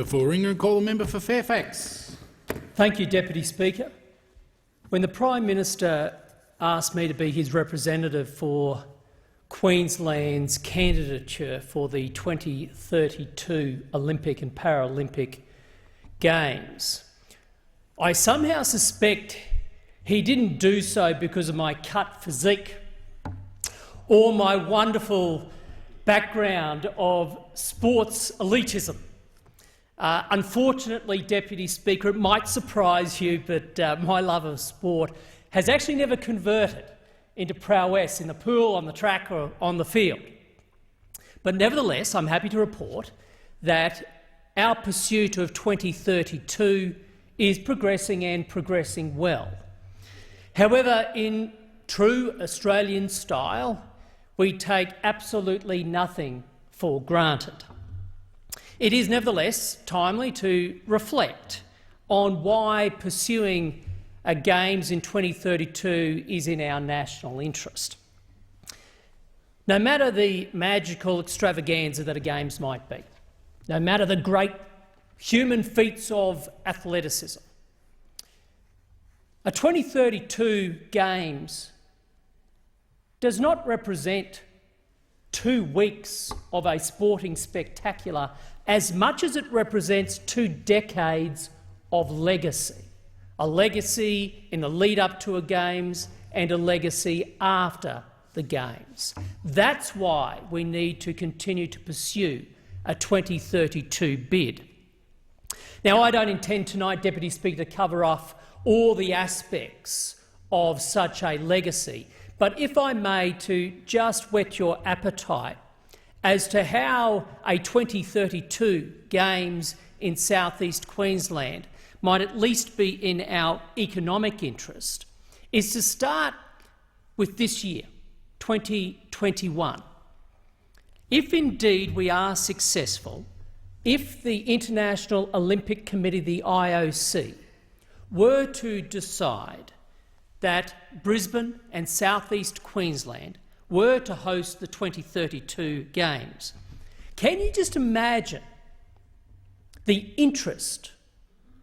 Before Ringer and call the member for Fairfax. Thank you, Deputy Speaker. When the Prime Minister asked me to be his representative for Queensland's candidature for the 2032 Olympic and Paralympic Games, I somehow suspect he didn't do so because of my cut physique or my wonderful background of sports elitism. Unfortunately, Deputy Speaker, it might surprise you, but my love of sport has actually never converted into prowess in the pool, on the track or on the field. But nevertheless, I'm happy to report that our pursuit of 2032 is progressing and progressing well. However, in true Australian style, we take absolutely nothing for granted. It is nevertheless timely to reflect on why pursuing Games in 2032 is in our national interest. No matter the magical extravaganza that a Games might be, no matter the great human feats of athleticism, a 2032 Games does not represent 2 weeks of a sporting spectacular as much as it represents 2 decades of legacy, a legacy in the lead-up to a Games and a legacy after the Games. That's why we need to continue to pursue a 2032 bid. Now, I don't intend tonight, Deputy Speaker, to cover off all the aspects of such a legacy, but if I may, to just whet your appetite as to how a 2032 Games in southeast Queensland might at least be in our economic interest, is to start with this year, 2021. If indeed we are successful, if the International Olympic Committee, the IOC, were to decide that Brisbane and southeast Queensland were to host the 2032 Games, can you just imagine the interest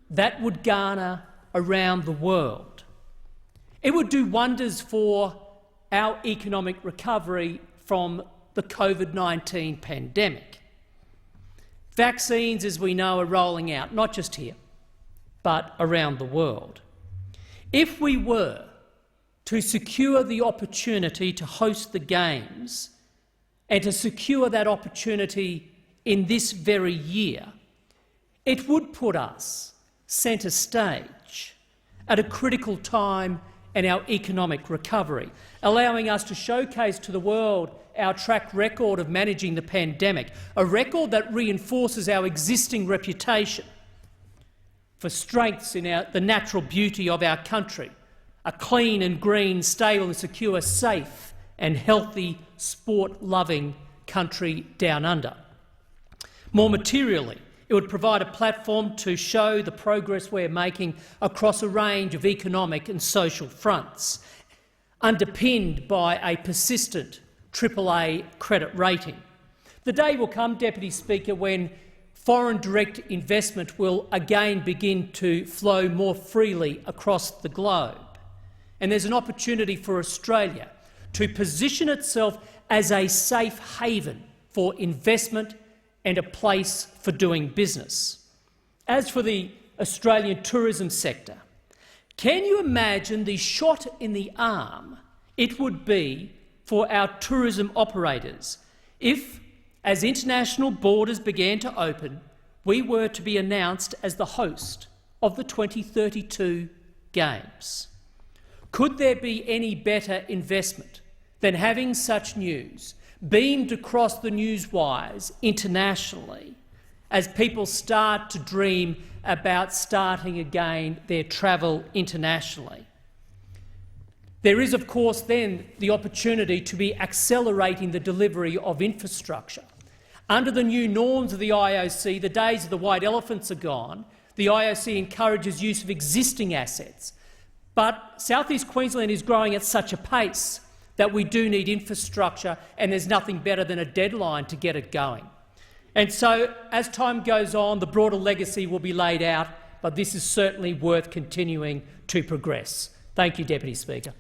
that would garner around the world? It would do wonders for our economic recovery from the COVID-19 pandemic. Vaccines, as we know, are rolling out, not just here, but around the world. If we were to secure the opportunity to host the Games and to secure that opportunity in this very year, it would put us centre stage at a critical time in our economic recovery, allowing us to showcase to the world our track record of managing the pandemic, a record that reinforces our existing reputation for strengths in the natural beauty of our country, a clean and green, stable and secure, safe and healthy, sport-loving country down under. More materially, it would provide a platform to show the progress we're making across a range of economic and social fronts, underpinned by a persistent AAA credit rating. The day will come, Deputy Speaker, when foreign direct investment will again begin to flow more freely across the globe. And there's an opportunity for Australia to position itself as a safe haven for investment and a place for doing business. As for the Australian tourism sector, can you imagine the shot in the arm it would be for our tourism operators if, as international borders began to open, we were to be announced as the host of the 2032 Games? Could there be any better investment than having such news beamed across the news wires internationally as people start to dream about starting again their travel internationally? There is, of course, then the opportunity to be accelerating the delivery of infrastructure. Under the new norms of the IOC, the days of the white elephants are gone. The IOC encourages use of existing assets. But South East Queensland is growing at such a pace that we do need infrastructure, and there's nothing better than a deadline to get it going. And so, as time goes on, the broader legacy will be laid out, but this is certainly worth continuing to progress. Thank you, Deputy Speaker.